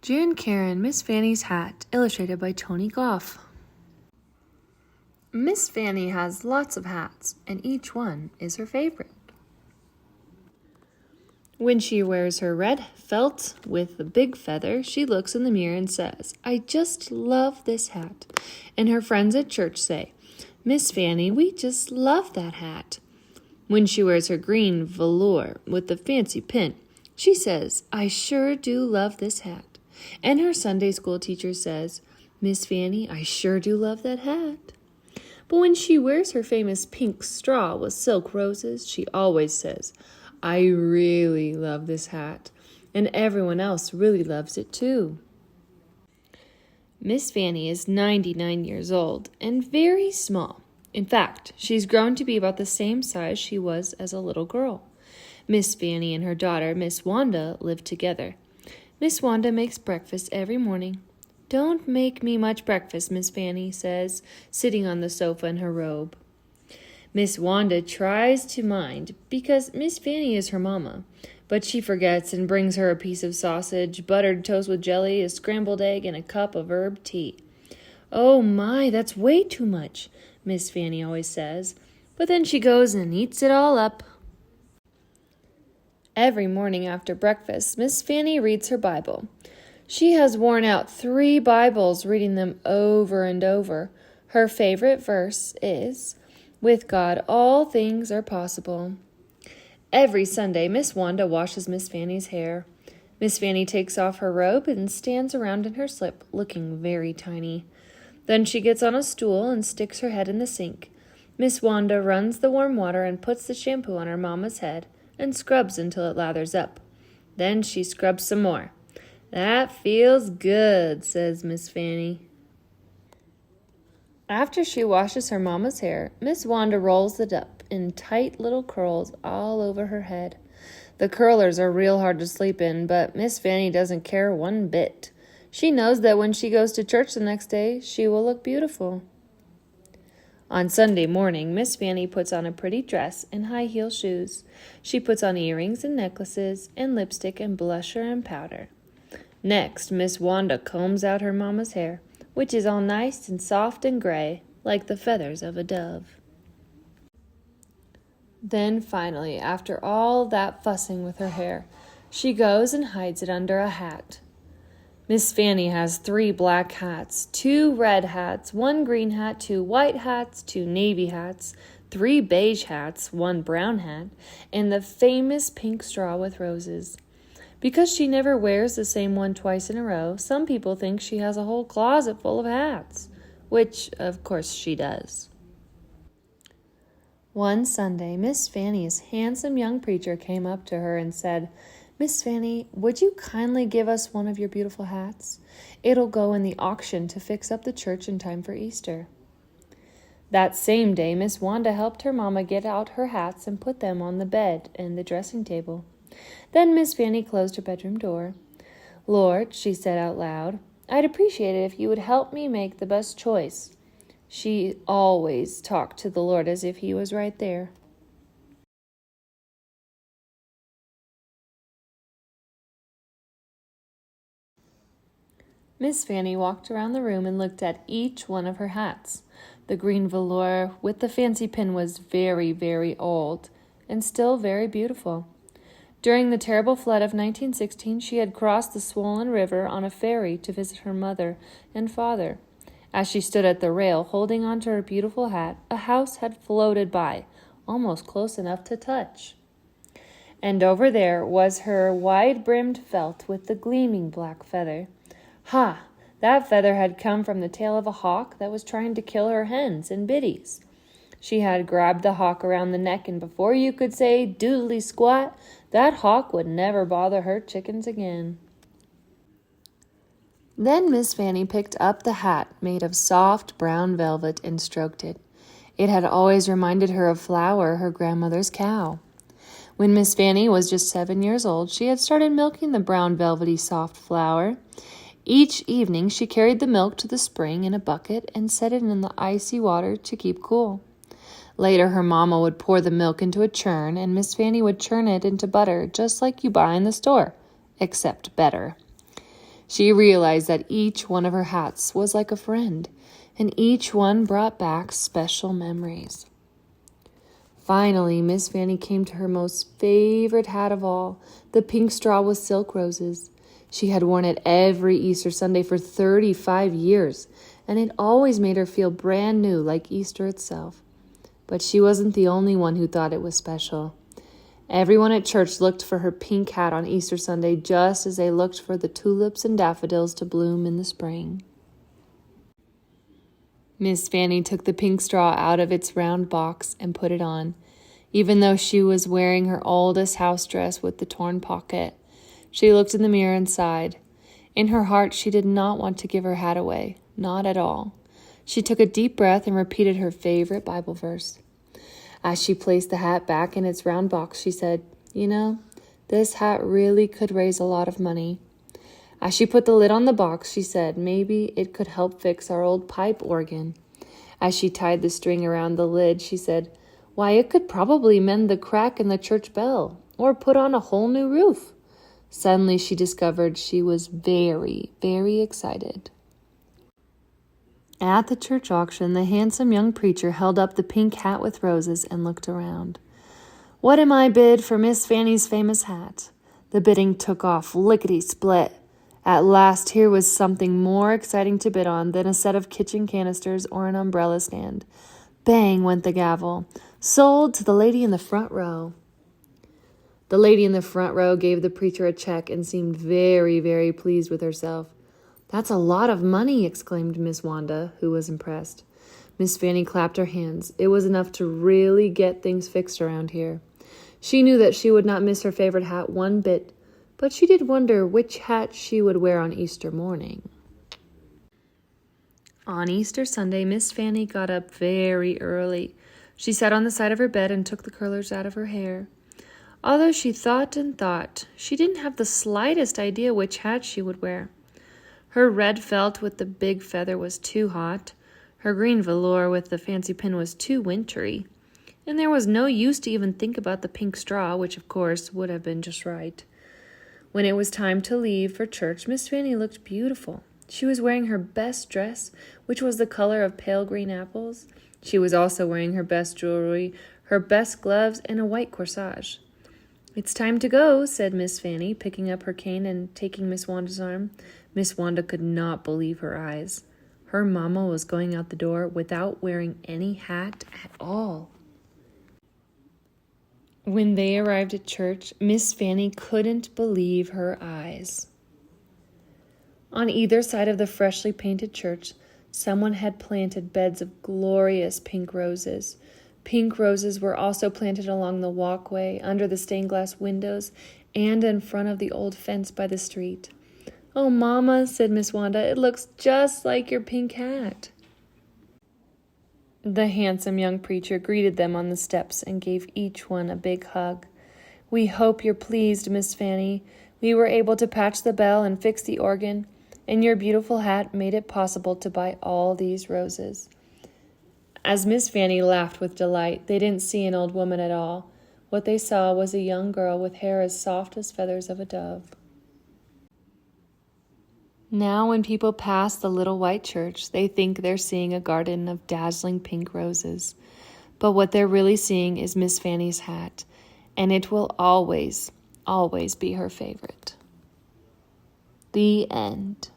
Jan Karen, Miss Fanny's Hat, illustrated by Tony Goff. Miss Fanny has lots of hats, and each one is her favorite. When she wears her red felt with the big feather, she looks in the mirror and says, "I just love this hat." And her friends at church say, "Miss Fanny, we just love that hat." When she wears her green velour with the fancy pin, she says, "I sure do love this hat." And her Sunday school teacher says, "Miss Fanny, I sure do love that hat." But when she wears her famous pink straw with silk roses, she always says, "I really love this hat, and everyone else really loves it too." Miss Fanny is 99 years old and very small. In fact, she's grown to be about the same size she was as a little girl. Miss Fanny and her daughter, Miss Wanda, live together. Miss Wanda makes breakfast every morning. "Don't make me much breakfast," Miss Fanny says, sitting on the sofa in her robe. Miss Wanda tries to mind because Miss Fanny is her mama, but she forgets and brings her a piece of sausage, buttered toast with jelly, a scrambled egg, and a cup of herb tea. "Oh my, that's way too much," Miss Fanny always says, but then she goes and eats it all up. Every morning after breakfast, Miss Fanny reads her Bible. She has worn out 3 Bibles reading them over and over. Her favorite verse is, "With God all things are possible." Every Sunday, Miss Wanda washes Miss Fanny's hair. Miss Fanny takes off her robe and stands around in her slip, looking very tiny. Then she gets on a stool and sticks her head in the sink. Miss Wanda runs the warm water and puts the shampoo on her mama's head and scrubs until it lathers up. Then she scrubs some more. "That feels good," says Miss Fanny. After she washes her mama's hair, Miss Wanda rolls it up in tight little curls all over her head. The curlers are real hard to sleep in, but Miss Fanny doesn't care one bit. She knows that when she goes to church the next day, she will look beautiful. On Sunday morning, Miss Fanny puts on a pretty dress and high-heel shoes. She puts on earrings and necklaces and lipstick and blusher and powder. Next, Miss Wanda combs out her mama's hair, which is all nice and soft and gray, like the feathers of a dove. Then finally, after all that fussing with her hair, she goes and hides it under a hat. Miss Fanny has 3 black hats, 2 red hats, 1 green hat, 2 white hats, 2 navy hats, 3 beige hats, 1 brown hat, and the famous pink straw with roses. Because she never wears the same one twice in a row, some people think she has a whole closet full of hats, which, of course, she does. One Sunday, Miss Fanny's handsome young preacher came up to her and said, "Miss Fanny, would you kindly give us one of your beautiful hats? It'll go in the auction to fix up the church in time for Easter." That same day, Miss Wanda helped her mama get out her hats and put them on the bed and the dressing table. Then Miss Fanny closed her bedroom door. "Lord," she said out loud, "I'd appreciate it if you would help me make the best choice." She always talked to the Lord as if he was right there. Miss Fanny walked around the room and looked at each one of her hats. The green velour with the fancy pin was very, very old and still very beautiful. During the terrible flood of 1916, she had crossed the swollen river on a ferry to visit her mother and father. As she stood at the rail holding onto her beautiful hat, a house had floated by, almost close enough to touch. And over there was her wide-brimmed felt with the gleaming black feather. Ha! That feather had come from the tail of a hawk that was trying to kill her hens and biddies. She had grabbed the hawk around the neck, and before you could say doodly squat, that hawk would never bother her chickens again. Then Miss Fanny picked up the hat made of soft brown velvet and stroked it. It had always reminded her of Flower, her grandmother's cow. When Miss Fanny was just 7 years old, she had started milking the brown velvety soft Flower. Each evening she carried the milk to the spring in a bucket and set it in the icy water to keep cool. Later her mama would pour the milk into a churn, and Miss Fanny would churn it into butter just like you buy in the store, except better. She realized that each one of her hats was like a friend, and each one brought back special memories. Finally, Miss Fanny came to her most favorite hat of all, the pink straw with silk roses. She had worn it every Easter Sunday for 35 years, and it always made her feel brand new like Easter itself. But she wasn't the only one who thought it was special. Everyone at church looked for her pink hat on Easter Sunday just as they looked for the tulips and daffodils to bloom in the spring. Miss Fanny took the pink straw out of its round box and put it on, even though she was wearing her oldest house dress with the torn pocket. She looked in the mirror and sighed. In her heart, she did not want to give her hat away, not at all. She took a deep breath and repeated her favorite Bible verse. As she placed the hat back in its round box, she said, "You know, this hat really could raise a lot of money." As she put the lid on the box, she said, "Maybe it could help fix our old pipe organ." As she tied the string around the lid, she said, "Why, it could probably mend the crack in the church bell or put on a whole new roof." Suddenly, she discovered she was very, very excited. At the church auction, the handsome young preacher held up the pink hat with roses and looked around. "What am I bid for Miss Fanny's famous hat?" The bidding took off lickety-split. At last, here was something more exciting to bid on than a set of kitchen canisters or an umbrella stand. Bang went the gavel. "Sold to the lady in the front row." The lady in the front row gave the preacher a check and seemed very, very pleased with herself. "That's a lot of money," exclaimed Miss Wanda, who was impressed. Miss Fanny clapped her hands. It was enough to really get things fixed around here. She knew that she would not miss her favorite hat one bit, but she did wonder which hat she would wear on Easter morning. On Easter Sunday, Miss Fanny got up very early. She sat on the side of her bed and took the curlers out of her hair. Although she thought and thought, she didn't have the slightest idea which hat she would wear. Her red felt with the big feather was too hot. Her green velour with the fancy pin was too wintry. And there was no use to even think about the pink straw, which, of course, would have been just right. When it was time to leave for church, Miss Fanny looked beautiful. She was wearing her best dress, which was the color of pale green apples. She was also wearing her best jewelry, her best gloves, and a white corsage. "It's time to go," said Miss Fanny, picking up her cane and taking Miss Wanda's arm. Miss Wanda could not believe her eyes. Her mama was going out the door without wearing any hat at all. When they arrived at church, Miss Fanny couldn't believe her eyes. On either side of the freshly painted church, someone had planted beds of glorious pink roses. Pink roses were also planted along the walkway, under the stained glass windows, and in front of the old fence by the street. "Oh, Mama," said Miss Wanda, "it looks just like your pink hat." The handsome young preacher greeted them on the steps and gave each one a big hug. "We hope you're pleased, Miss Fanny. We were able to patch the bell and fix the organ, and your beautiful hat made it possible to buy all these roses." As Miss Fanny laughed with delight, they didn't see an old woman at all. What they saw was a young girl with hair as soft as feathers of a dove. Now when people pass the little white church, they think they're seeing a garden of dazzling pink roses. But what they're really seeing is Miss Fanny's hat, and it will always, always be her favorite. The end.